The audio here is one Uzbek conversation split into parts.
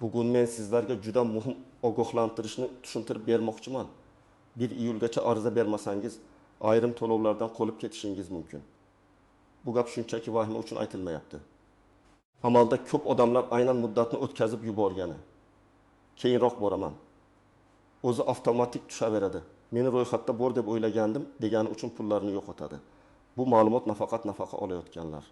Bugun men sizlarga juda muhim ogohlantirishni tushuntirib bermoqchiman. 1 iyulgacha ariza bermasangiz, ayrim to'lovlardan qolib ketishingiz mumkin. Bu gap shunchaki vahima uchun aytilmayapti. Amalda ko'p odamlar aynan muddatni o'tkazib yuborgani. Keyinroq boraman. O'zi avtomatik tushaveradi. Meni ro'yxatda bor deb o'ylagandim degani uchun pullarini yo'qotadi. Bu ma'lumot nafaqat nafaqa olayotganlar.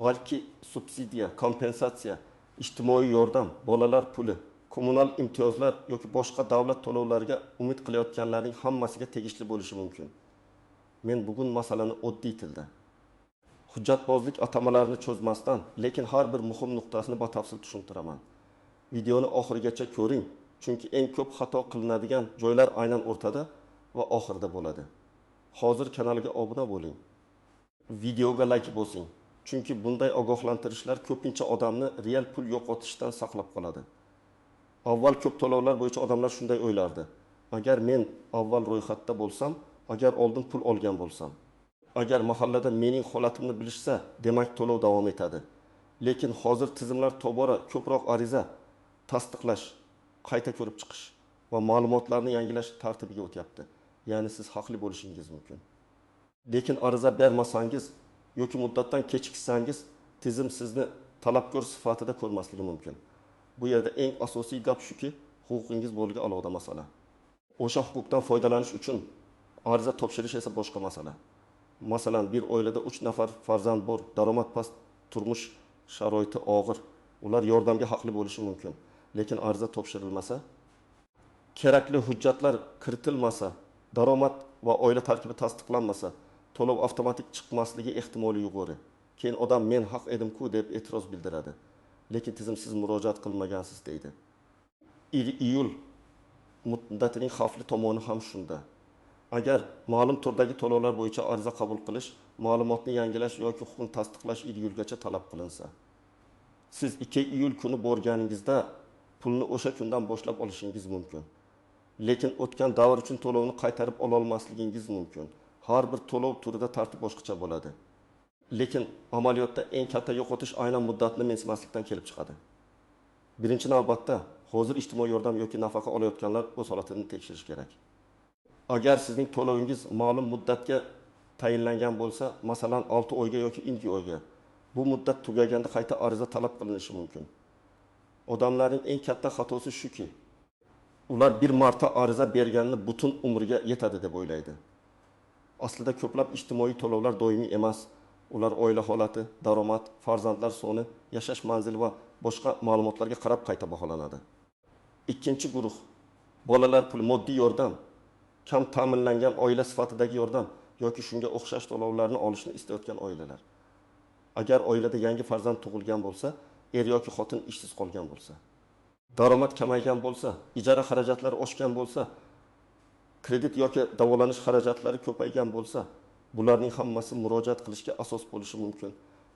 Balki subsidiya, kompensatsiya, ijtimoiy yordam, bolalar puli, kommunal imtiyozlar yoki boshqa davlat to'lovlariga umid qilayotganlarning hammasiga tegishli bo'lishi mumkin. Men bugun masalani oddiy tilda, hujjatbozlik atamalarini cho'zmasdan, lekin har bir muhim nuqtasini batafsil tushuntiraman. Videoni oxirigacha ko'ring, chunki eng ko'p xato qilinadigan joylar aynan o'rtada va oxirida bo'ladi. Hozir kanalga obuna bo'ling. Videoga like bosing. Chunki bunday ogohlantirishlar ko'pincha odamni real pul yo'qotishdan saqlab qoladi. Avval ko'p to'lovlar bo'yicha odamlar shunday o'ylardi. Agar men avval ro'yxatda bo'lsam, agar oldin pul olgan bo'lsam, agar mahallada mening holatimni bilishsa, demak to'lov davom etadi. Lekin hozir tizimlar tobora ko'proq ariza, tasdiqlash, qayta ko'rib chiqish va ma'lumotlarni yangilash tartibiga o'tyapti. Ya'ni siz haqli bo'lishingiz mumkin. Lekin ariza bermasangiz yoki muddatdan kechiksangiz, tizim sizni talabgor sifatida ko'rmasligi mumkin. Bu yerda eng asosiy gap shuki, huquqingiz bo'lgan alohida masala. O'sha huquqdan foydalanish uchun ariza topshirish esa boshqa masala. Masalan, bir oilada 3 nafar farzand bor, daromad past, turmush sharoiti og'ir. Ular yordamga haqli bo'lishi mumkin. Lekin ariza topshirilmasa, kerakli hujjatlar kiritilmasa, daromad va oila tarkibi tasdiqlanmasa, to'lov avtomatik chiqmasligi ehtimoli yuqori. Keyin odam men haq edim-ku deb e'tiroz bildiradi. Lekin tizim siz murojaat qilmagansiz deydi. 1 iyul muddatining xavfli tomoni ham shunda. Agar ma'lum turdagi to'lovlar bo'yicha ariza qabul qilish, ma'lumotni yangilash yoki huquqni tasdiqlash 1 iyulgacha talab qilinsa, siz 2 iyul kuni borganingizda pulni o'sha kundan boshlab olishingiz mumkin. Lekin o'tgan davr uchun to'lovni qaytarib ola olmasligingiz mumkin. Har bir to'lov turida tartib boshqacha bo'ladi. Lekin amaliyotda eng katta yo'qotish aynan muddatni mensimaslikdan kelib chiqadi. Birinchi navbatda hozir ijtimoiy yordam yoki nafaqa olayotganlar o'z holatini tekshirish kerak. Agar sizning to'lovingiz ma'lum muddatga tayinlangan bo'lsa, masalan 6 oyga yoki 2 oyga, bu muddat tugaganda qayta ariza talab qilinishi mumkin. Odamlarning eng katta xatosi shuki, ular bir marta ariza berganini butun umriga yetadi deb o'ylaydi. Aslida ko'plab ijtimoiy to'lovlar doimiy emas. Ular oila holati, daromad, farzandlar soni, yashash manzili va boshqa ma'lumotlarga qarab qayta baholanadi. Ikkinchi guruh, bolalar puli, moddiy yordam, kam ta'minlangan oila sifatidagi yordam yoki shunga o'xshash to'lovlarni olishni istayotgan oilalar. Agar oilada yangi farzand tug'ilgan bo'lsa, er yoki xotin ishsiz qolgan bo'lsa, daromad kamaygan bo'lsa, ijara xarajatlari oshgan bo'lsa, kredit yoki davolanish xarajatlari ko'paygan bo'lsa, bularning hammasi murojaat qilishga asos bo'lishi mumkin.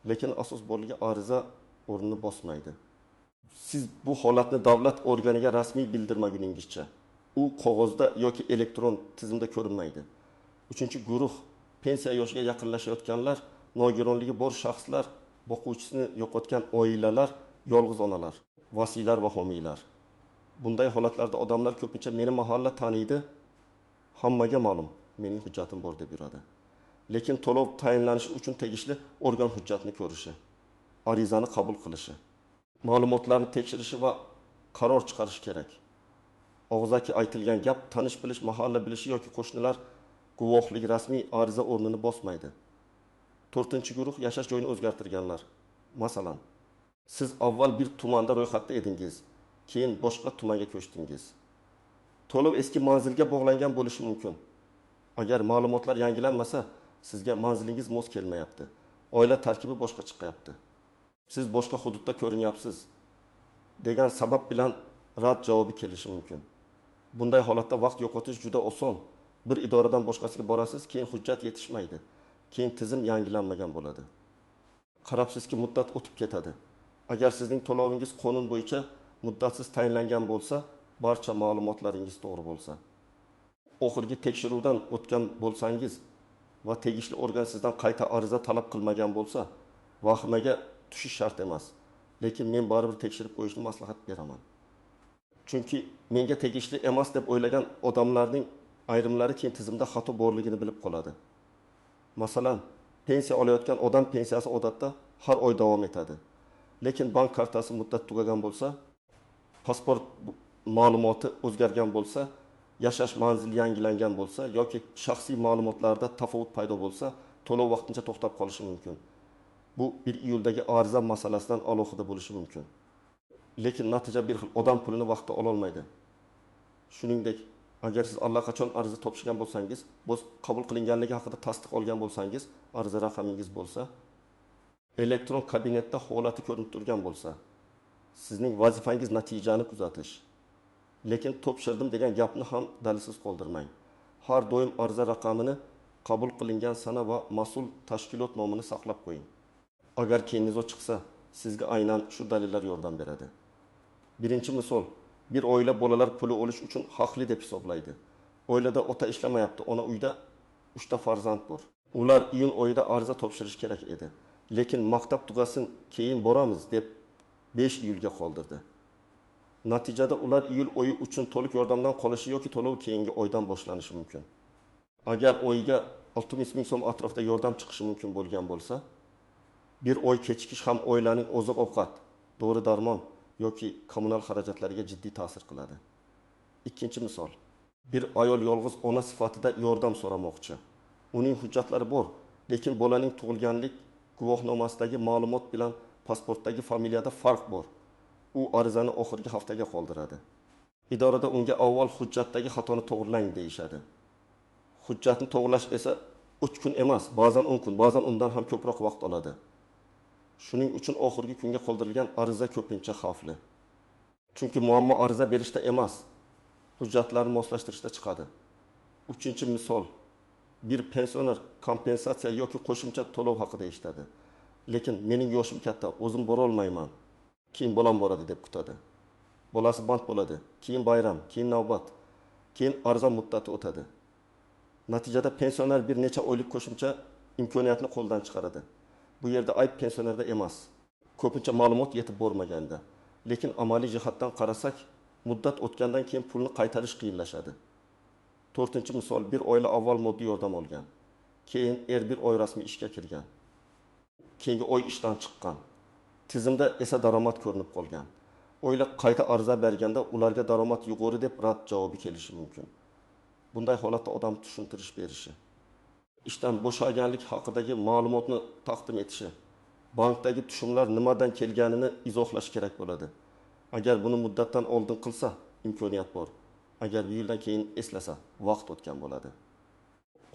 Lekin asos bo'lgan ariza o'rnini bosmaydi. Siz bu holatni davlat organiga rasmiy bildirmaguningizcha, u qog'ozda yoki elektron tizimda ko'rinmaydi. Uchinchi guruh, pensiya yoshiga yaqinlashayotganlar, nogironligi bor shaxslar, boquvchisini yo'qotgan oilalar, yolg'iz onalar, vasiylar va homiylar. Bunday holatlarda odamlar ko'pincha meni mahalla taniydi, hammaga ma'lum, mening hujjatim bor deb yuradi. Lekin to'lov tayinlanishi uchun tegishli organ hujjatni ko'rishi, arizani qabul qilishi, ma'lumotlarni tekshirishi va qaror chiqarish kerak. Og'zaki aytilgan gap tanish bilish, mahalla bilishi yoki qo'shnilar guvohligi rasmiy ariza o'rnini bosmaydi. 4-guruh, yashash joyini o'zgartirganlar. Masalan, siz avval bir tumanda ro'yxatda edingiz, keyin boshqa tumanga ko'chdingiz. To'lov eski manzilga bog'langan bo'lishi mumkin. Agar ma'lumotlar yangilanmasa, sizga manzilingiz mos kelmayapti. Oila tarkibi boshqa chiqyapti. Siz boshqa hududda ko'rinyapsiz degan sabab bilan rad javobi kelishi mumkin. Bunday holatda vaqt yo'qotish juda oson. Bir idoradan boshqasiga borasiz, keyin hujjat yetishmaydi. Keyin tizim yangilanmagan bo'ladi. Qarabsizki, muddat o'tib ketadi. Agar sizning to'lovingiz qonun bo'yicha muddatsiz tayinlangan bo'lsa, barcha ma'lumotlaringiz to'g'ri bo'lsa, oxirgi tekshiruvdan o'tgan bo'lsangiz va tegishli organ sizdan qayta ariza talab qilmagan bo'lsa, vahimaga tushish shart emas. Lekin men baribir tekshirib qo'yishni maslahat beraman. Chunki menga tegishli emas deb o'ylagan odamlarning ayrimlari keyin tizimda xato borligini bilib qoladi. Masalan, pensiya olayotgan odam pensiyasi odatda har oy davom etadi. Lekin bank kartasi muddat tugagan bo'lsa, pasport ma'lumoti o'zgargan bo'lsa, yashash manzili yangilangan bo'lsa yoki shaxsiy ma'lumotlarda tafovut paydo bo'lsa, to'lov vaqtincha to'xtab qolishi mumkin. Bu 1 iyuldagi ariza masalasidan alohida bo'lishi mumkin. Lekin natija bir xil, odam pulini vaqtida ola olmaydi. Shuningdek, agar siz allaqachon ariza topshirgan bo'lsangiz, bu qabul qilinganligi haqida tasdiq olgan bo'lsangiz, ariza raqamingiz bo'lsa, elektron kabinetda holati ko'rinib turgan bo'lsa, sizning vazifangiz natijani kuzatish. Lekin topshirdim degan gapni ham dalilsiz qoldirmang. Har doim ariza raqamini, qabul qilingan sana va mas'ul tashkilot nomini saqlab qo'ying. Agar keyingiz chiqsa, sizga aynan shu dalillar yordam beradi. Birinchi misol, bir oila bolalar puli olish uchun haqli deb hisoblaydi. Oilada ota ishlamayapti, ona uyda 3 ta farzand bor. Ular iyun oyida ariza topshirish kerak edi. Lekin maktab tugasin, keyin boramiz deb 5 iyulga qoldirdi. Natijada ular iyul oyi uchun to'liq yordamdan qolishi yoki to'lov keyingi oydan boshlanishi mumkin. Agar oyiga 600 ming so'm atrofida yordam chiqishi mumkin bo'lgan bo'lsa, bir oy kechikish ham oilaning oziq-ovqat, dori-darmon yoki kommunal xarajatlariga jiddiy ta'sir qiladi. Ikkinchi misol, bir ayol yolg'iz ona sifatida yordam so'ramoqchi. Uning hujjatlari bor, lekin bolaning tug'ilganlik guvohnomasidagi ma'lumot bilan pasportdagi familiyada farq bor. U arizani oxirgi haftaga qoldiradi. Idorada unga avval hujjatdagi xatoni to'g'rilang deyishadi. Hujjatni to'g'rilash esa 3 kun emas, ba'zan 10 kun, ba'zan undan ham ko'proq vaqt oladi. Shuning uchun oxirgi kunga qoldirilgan ariza ko'pincha xavfli. Chunki muammo ariza berishda emas, hujjatlarni moslashtirishda chiqadi. Uchinchi misol, bir pensioner kompensatsiya yoki qo'shimcha to'lov haqida eshitadi. Lekin mening yoshim katta, o'zim bora olmayman. Keyin bolam boradi deb kutadi. Bolasi band bo'ladi, keyin bayram, keyin navbat, keyin ariza muddati o'tadi. Natijada pensioner bir necha oylik qo'shimcha imkoniyatni qo'ldan chiqaradi. Bu yerda ayb pensionerda emas. Ko'pincha ma'lumot yetib bormaganda. Lekin amaliy jihatdan qarasak, muddat o'tgandan keyin pulni qaytarish qiyinlashadi. 4-misol, bir oila avval moddiy yordam olgan. Keyin bir oy rasmiy ishga kirgan. Keyingi oy ishdan chiqqan. Tizimda esa daromad ko'rinib qolgan. Oila qayta ariza berganda ularga daromad yuqori deb rad javobi kelishi mumkin. Bunday holatda odam tushuntirish berishi, ishdan bo'shaganlik haqidagi ma'lumotni taqdim etishi, bankdagi tushumlar nimadan kelganini izohlash kerak bo'ladi. Agar buni muddatdan oldin qilsa, imkoniyat bor. Agar bir yildan keyin eslasa, vaqt o'tgan bo'ladi.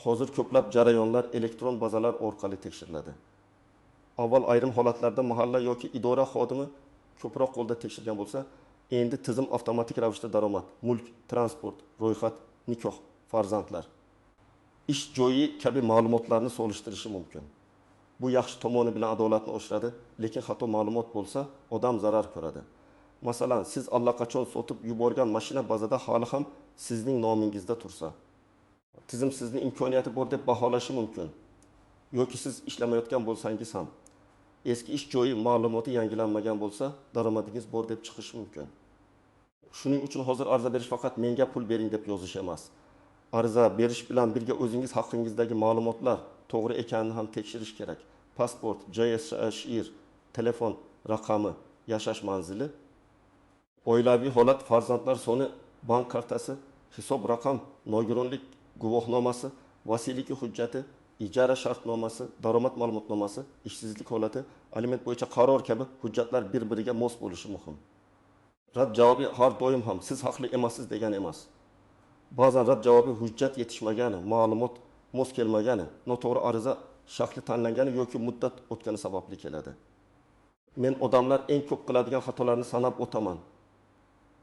Hozir ko'plab jarayonlar elektron bazalar orqali tekshiriladi. Avval ayrim holatlarda mahalla yoki idora xodimi ko'proq qo'lda tekshirgan bo'lsa, endi tizim avtomatik ravishda daromad, mulk, transport, ro'yxat, nikoh, farzandlar, ish joyi kabi ma'lumotlarni solishtirishi mumkin. Bu yaxshi tomoni bilan adolatni oshiradi, lekin xato ma'lumot bo'lsa, odam zarar ko'radi. Masalan, siz allaqachon sotib yuborgan mashina bazada hali ham sizning nomingizda tursa, tizim sizning imkoniyati bor deb baholashi mumkin. Yoki siz ishlamayotgan bo'lsangiz ham, eski ish joyi ma'lumoti yangilanmagan bo'lsa, daromadingiz bor deb chiqishi mumkin. Shuning uchun hozir ariza berish faqat menga pul bering deb yozish emas. Ariza berish bilan birga o'zingiz haqingizdagi ma'lumotlar to'g'ri ekanini ham tekshirish kerak. Pasport, JSHIR, telefon raqami, yashash manzili, oilaviy holat, farzandlar soni, bank kartasi, hisob raqam, nogironlik guvohnomasi, vasiylik hujjati, ijara shartnomasi, daromad ma'lumotnomasi, ishsizlik holati, aliment bo'yicha qaror kabi hujjatlar bir-biriga mos bo'lishi muhim. Rad javobi har doim ham siz haqli emassiz degan emas. Ba'zan rad javobi hujjat yetishmagani, ma'lumot mos kelmagani, noto'g'ri ariza shakli tanlangani yoki muddat o'tgani sababli keladi. Men odamlar eng ko'p qiladigan xatolarni sanab o'taman.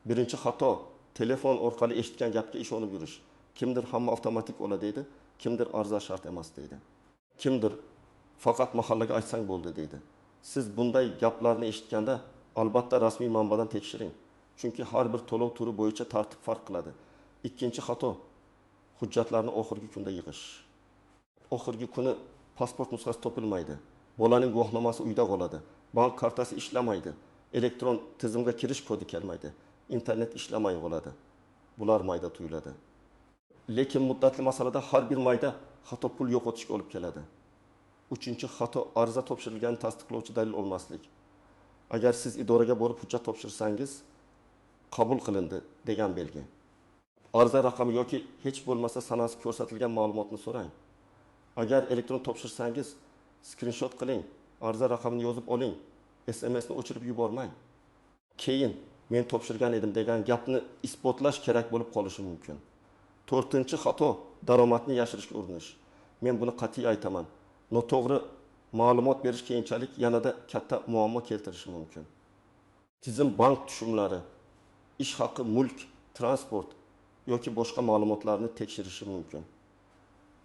Birinchi xato, telefon orqali eshitgan gapga ishonib yurish. Kimdir hamma avtomatik bo'ladi deydi, kimdir ariza shart emas deydi. Kimdir faqat mahallaga aytsang bo'ldi deydi. Siz bunday gaplarni eshitganda albatta rasmiy manbadan tekshiring. Chunki har bir to'lov turi bo'yicha tartib farq qiladi. Ikkinchi xato, hujjatlarni oxirgi kunda yig'ish. Oxirgi kuni pasport nusxasi topilmaydi. Bolaning guvohnomasi uyda qoladi. Bank kartasi ishlamaydi. elektron tizimga kirish kodi kelmaydi. İnternet ishlamay qoladi. Bular mayda tuyuladi. Lekin muddatli masalada har bir mayda xato pul yo'qotishga olib keladi. Uchinchi xato ariza topshirilganini tasdiqlovchi dalil olmaslik. Agar siz idoraga borib hujjat topshirsangiz, qabul qilindi degan belgi. Ariza raqami yoki hech bo'lmasa sanasi ko'rsatilgan ma'lumotni so'rang. Agar elektron topshirsangiz, screenshot qiling, ariza raqamini yozib oling, SMS ni o'chirib yubormang. Keyin men topshirgan edim degan gapni isbotlash kerak bo'lib qolishi mumkin. 4-xato daromadni yashirishga urinish. Men buni qat'iy aytaman. Noto'g'ri ma'lumot berish keyinchalik yanada katta muammo keltirishi mumkin. Tizim bank tushumlari, ish haqi, mulk, transport yoki boshqa ma'lumotlarni tekshirishi mumkin.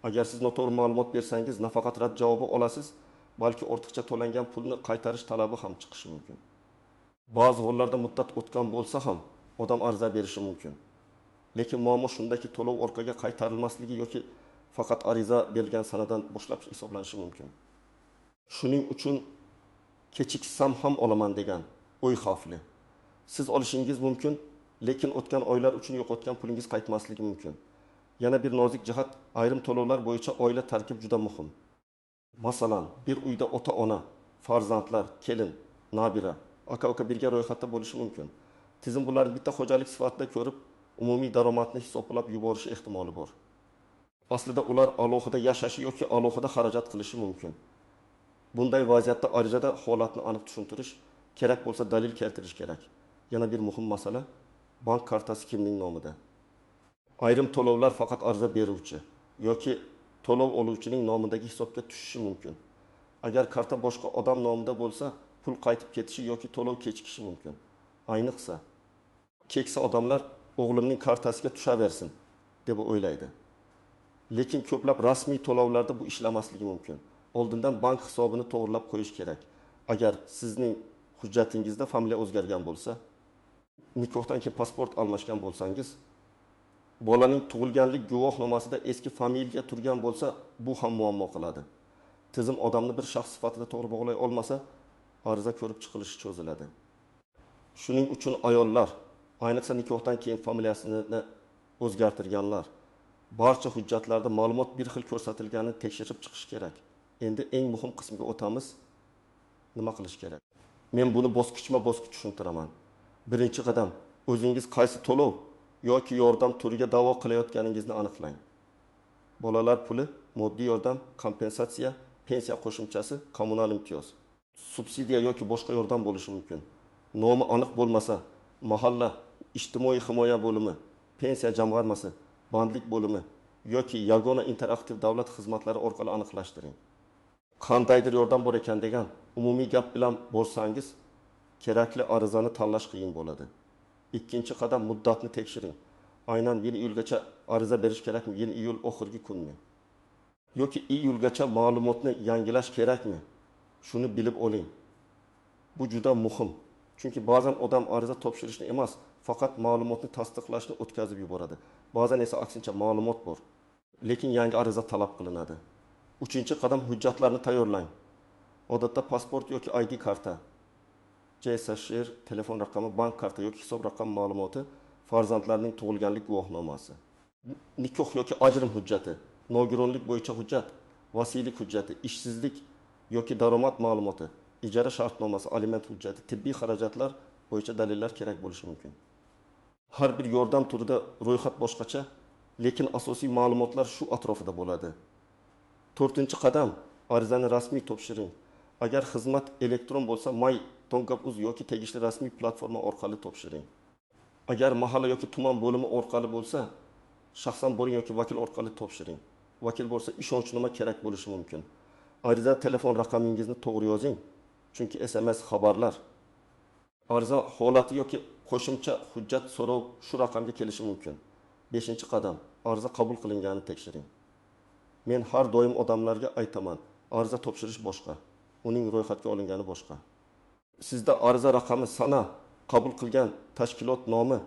Agar siz noto'g'ri ma'lumot bersangiz, nafaqat rad javobi olasiz, balki ortiqcha to'langan pulni qaytarish talabi ham chiqishi mumkin. Ba'zi hollarda muddat o'tgan bo'lsa ham odam ariza berishi mumkin. Lekin muammo shundaki, to'lov orqaga qaytarilmasligi yoki faqat ariza berilgan sanadan boshlab hisoblanishi mumkin. Shuning uchun kechiksam ham olaman degan o'y xavfli. Siz olishingiz mumkin, lekin o'tgan oylar uchun yo'qotgan pulingiz qaytmasligi mumkin. Yana bir nozik jihat, ayrim to'lovlar bo'yicha oila tarkibi juda muhim. Masalan, bir uyda ota-ona, farzandlar, kelin, nabira, aka-uka birga ro'yxatda bo'lishi mumkin. Tizim bularni bitta xo'jalik sifatida ko'rib, umumiy daromadni hisoblab yuborish ehtimoli bor. Aslida ular alohida yashashi yoki alohida xarajat qilishi mumkin. Bunday vaziyatda arizada holatni aniq tushuntirish, kerak bo'lsa dalil keltirish kerak. Yana bir muhim masala, bank kartasi kimning nomida? Ayrim to'lovlar faqat ariza beruvchi yoki to'lov oluvchining nomidagi hisobga tushishi mumkin. Agar karta boshqa odam nomida bo'lsa, pul qaytib ketishi yoki to'lov kechikishi mumkin. Ayniqsa, keksa odamlar o'g'limning kartasiga tushaversin deb o'ylaydi. Lekin ko'plab rasmiy to'lovlarda bu ishlamasligi mumkin. Oldindan bank hisobini to'g'rilab qo'yish kerak. Agar sizning hujjatingizda familiya o'zgargan bo'lsa, nikohdan keyin pasport almashgan bo'lsangiz, bolaning tug'ilganlik guvohnomasida eski familiya turgan bo'lsa, bu ham muammo qiladi. Tizim odamni bir shaxs sifatida to'g'ri bog'lay olmasa, ariza ko'rib chiqilishi cho'ziladi. Shuning uchun ayollar, ayniqsa nikohdan keyin familiyasini o'zgartirganlar, barcha hujjatlarda ma'lumot bir xil ko'rsatilganini tekshirib chiqish kerak. Endi eng muhim qismiga o'tamiz. Nima qilish kerak? Men buni bosqichma-bosqich tushuntiraman. Birinchi qadam, o'zingiz qaysi to'lov yoki yordam turiga da'vo qilayotganingizni aniqlang. Bolalar puli, moddiy yordam, kompensatsiya, pensiya qo'shimchasi, kommunal imtiyoz, subsidiya yoki boshqa yordam bo'lishi mumkin. Nomi aniq bo'lmasa, mahalla ijtimoiy himoya bo'limi, pensiya jamg'armasi, bandlik bo'limi yoki yagona interaktiv davlat xizmatlari orqali aniqlashtiring. Qandaydir yordam bor ekan degan umumiy gap bilan borsangiz, kerakli arizani tanlash qiyin bo'ladi. Ikkinchi qadam, muddatni tekshiring. Aynan 1 iyulgacha ariza berish kerakmi? 1 iyul oxirgi kunmi? Yoki iyulgacha ma'lumotni yangilash kerakmi? Shuni bilib oling. Bu juda muhim. Chunki ba'zan odam ariza topshirishni emas, faqat ma'lumotni tasdiqlashni o'tkazib yuboradi. Ba'zan esa aksincha ma'lumot bor, lekin yangi ariza talab qilinadi. Uchinchi qadam, hujjatlarni tayyorlang. Odatda pasport yoki ID karta, JSHR, telefon raqami, bank karta yoki hisob raqami ma'lumoti, farzandlarning tug'ilganlik guvohnomasi, nikoh yoki ajrim hujjati, nogironlik bo'yicha hujjat, vasiylik hujjati, ishsizlik yoki daromad ma'lumoti, ijara shartnomasi, aliment hujjati, tibbiy xarajatlar bo'yicha dalillar kerak bo'lishi mumkin. Har bir yordam turida ro'yxat boshqacha, lekin asosiy ma'lumotlar shu atrofida bo'ladi. 4-qadam, arizani rasmiy topshiring. Agar xizmat elektron bo'lsa, my.gov.uz yoki tegishli rasmiy platforma orqali topshiring. Agar mahalla yoki tuman bo'limi orqali bo'lsa, shaxsan boring yoki vakil orqali topshiring. Vakil bo'lsa, ishonchnoma kerak bo'lishi mumkin. Ariza telefon raqamingizni to'g'ri yozing, chunki SMS xabarlar, ariza holati yoki qo'shimcha hujjat so'rov shu raqamga kelishi mumkin. 5-qadam, ariza qabul qilinganini tekshiring. Men har doim odamlarga aytaman, ariza topshirish boshqa, uning ro'yxatga olingani boshqa. Sizda ariza raqami, sana, qabul qilgan tashkilot nomi,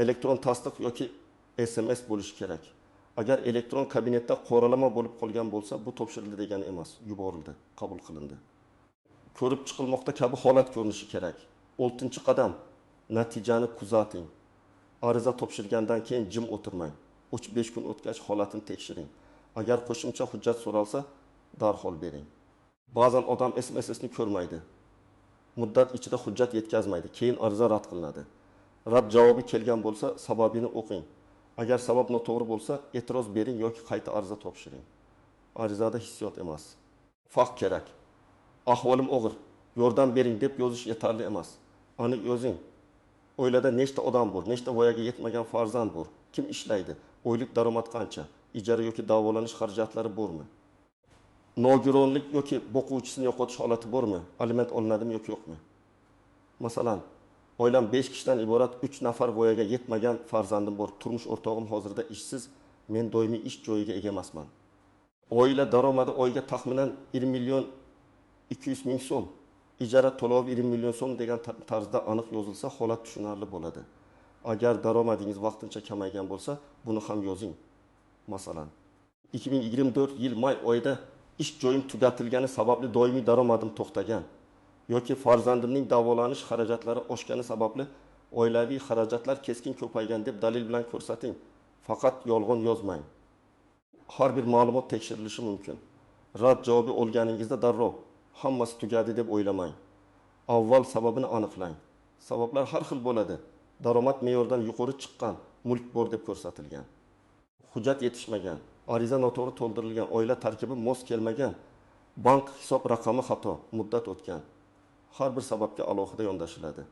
elektron tasdiq yoki SMS bo'lishi kerak. Agar elektron kabinetda qoralama bo'lib qolgan bo'lsa, bu topshirildi degani emas, yuborildi, qabul qilindi. Ko'rib chiqilmoqda kabi holat ko'rinishi kerak. Oltinchi qadam, natijani kuzating. Ariza topshirgandan keyin jim o'tirmang. 3-5 kun o'tgach holatini tekshiring. Agar qo'shimcha hujjat so'ralsa, darhol bering. Ba'zan odam SMS'ni ko'rmaydi. Muddat ichida hujjat yetkazmaydi, keyin ariza rad qilinadi. Rad javobi kelgan bo'lsa, sababini o'qing. Agar sabab noto'g'ri bo'lsa, e'tiroz bering yoki qayta ariza topshiring. Arizada hissiyot emas. Fakt kerak. Ahvolim og'ir, yordam bering deb yozish yetarli emas. Aniq yozing. Oilada nechta odam bor, nechta voyaga yetmagan farzand bor, kim ishlaydi, oylik daromad qancha, ijara yoki davolanish xarajatlari bormi? Nogironlik yoki boquvchisini yo'qotish holati bormi? Aliment olinadimi yoki yo'qmi? Masalan, oilam 5 kishidan iborat 3 nafar voyaga yetmagan farzandim bor. Turmush o'rtog'im hozirda ishsiz, men doimiy ish joyiga ega emasman. Oila daromadi oyiga taxminan 1 million 200 ming so'm. Ijara to'lovi 20 million so'm degan tarzda aniq yozilsa, holat tushunarli bo'ladi. Agar daromadingiz vaqtincha kamaygan bo'lsa, buni ham yozing. Masalan, 2024 yil may oyida ish joyim tugatilgani sababli doimiy daromadim to'xtagan yoki farzandimning davolanish xarajatlari oshgani sababli oilaviy xarajatlar keskin ko'paygan deb dalil bilan ko'rsating. Faqat yolg'on yozmang. Har bir ma'lumot tekshirilishi mumkin. Rad javobi olganingizda darrov hammasi tugadi deb o'ylamang. Avval sababini aniqlang. Sabablar har xil bo'ladi. Daromad me'yordan yuqori chiqqan, mulk bor deb ko'rsatilgan. Hujjat yetishmagan, ariza noto'g'ri to'ldirilgan, oila tarkibi mos kelmagan, bank hisob raqami xato, muddat o'tgan. Har bir sababga alohida yondashiladi.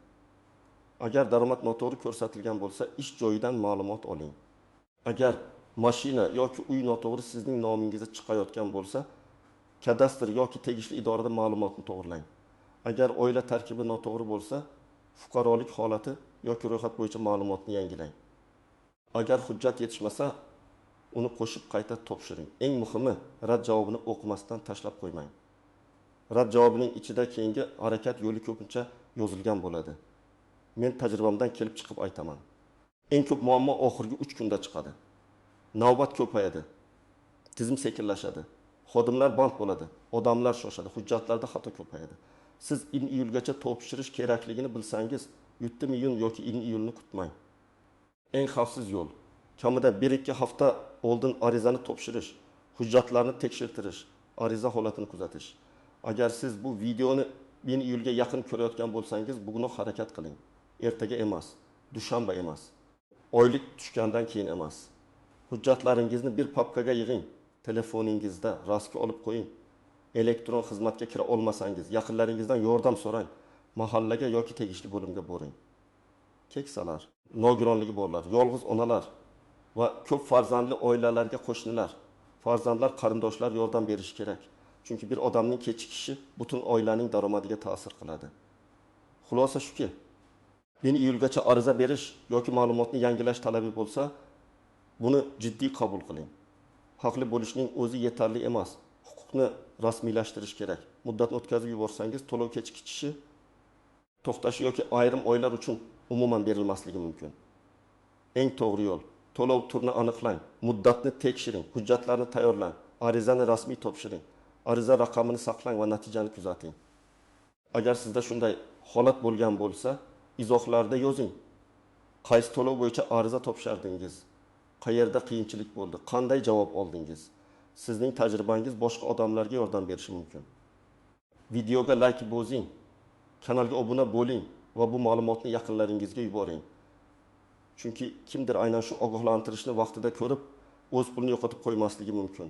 Agar daromad noto'g'ri ko'rsatilgan bo'lsa, ish joyidan ma'lumot oling. Agar mashina yoki uy noto'g'ri sizning nomingizga chiqayotgan bo'lsa, kadastr yoki tegishli idorada ma'lumotni to'g'rilang. Agar oila tarkibi noto'g'ri bo'lsa, fuqarolik holati yoki ro'yxat bo'yicha ma'lumotni yangilang. Agar hujjat yetishmasa, uni qo'shib qayta topshiring. Eng muhimi, rad javobini o'qimasdan tashlab qo'ymang. Rad javobining ichida keyingi harakat yo'li ko'pincha yozilgan bo'ladi. Men tajribamdan kelib chiqib aytaman. Eng ko'p muammo oxirgi 3 kunda chiqadi. Navbat ko'payadi. Tizim sekinlashadi. Xodimlar band bo'ladi. Odamlar shoshadi. Hujjatlarda xato ko'payadi. Siz iyulgacha topshirish kerakligini bilsangiz, 7 iyun yoki iyulni kutmang. Eng xavfsiz yo'l. Kamida 1-2 hafta oldin arizani topshirish, hujjatlarni tekshirtirish, ariza holatini kuzatish. Agar siz bu videoni 1 iyulga yaqin ko'rayotgan bo'lsangiz, bugun harakat qiling. Ertaga emas, dushanba emas. Oylik tushgandan keyin emas. Hujjatlaringizni bir papkaga yig'ing. Telefoningizda rastka olib qo'ying. Elektron xizmatga kira olmasangiz, yaqinlaringizdan yordam so'rang. Mahallaga yoki tegishli bo'limga boring. Keksalar, nogironligi borlar, yolg'iz onalar va ko'p farzandli oilalarga qo'shnilar, farzandlar, qarindoshlar yordam berishi kerak. Chunki bir odamning kechikishi butun oilaning daromadiga ta'sir qiladi. Xulosa shuki, 1 iyulgacha ariza berish yoki ma'lumotni yangilash talabi bo'lsa, buni jiddiy qabul qiling. Haqli bo'lishning o'zi yetarli emas. Huquqni rasmiylashtirish kerak. Muddatni o'tkazib yuborsangiz, to'lov kechikishi to'xtashi yoki ayrim oylar uchun umuman berilmasligi mumkin. Eng to'g'ri yo'l, to'lov turini aniqlang, muddatni tekshiring, hujjatlarni tayyorlang, arizani rasmiy topshiring, ariza raqamini saqlang va natijani kuzating. Agar sizda shunday holat bo'lgan bo'lsa, izohlarda yozing. Qaysi to'lov bo'yicha ariza topshardingiz? Qayerda qiyinchilik bo'ldi? Qanday javob oldingiz? Sizning tajribangiz boshqa odamlarga yordam berishi mumkin. Videoga like bosing, kanalga obuna bo'ling va bu ma'lumotni yaqinlaringizga yuboring. Chunki kimdir aynan shu ogohlantirishni vaqtida ko'rib, o'z pulini yo'qotib qo'ymasligi mumkin.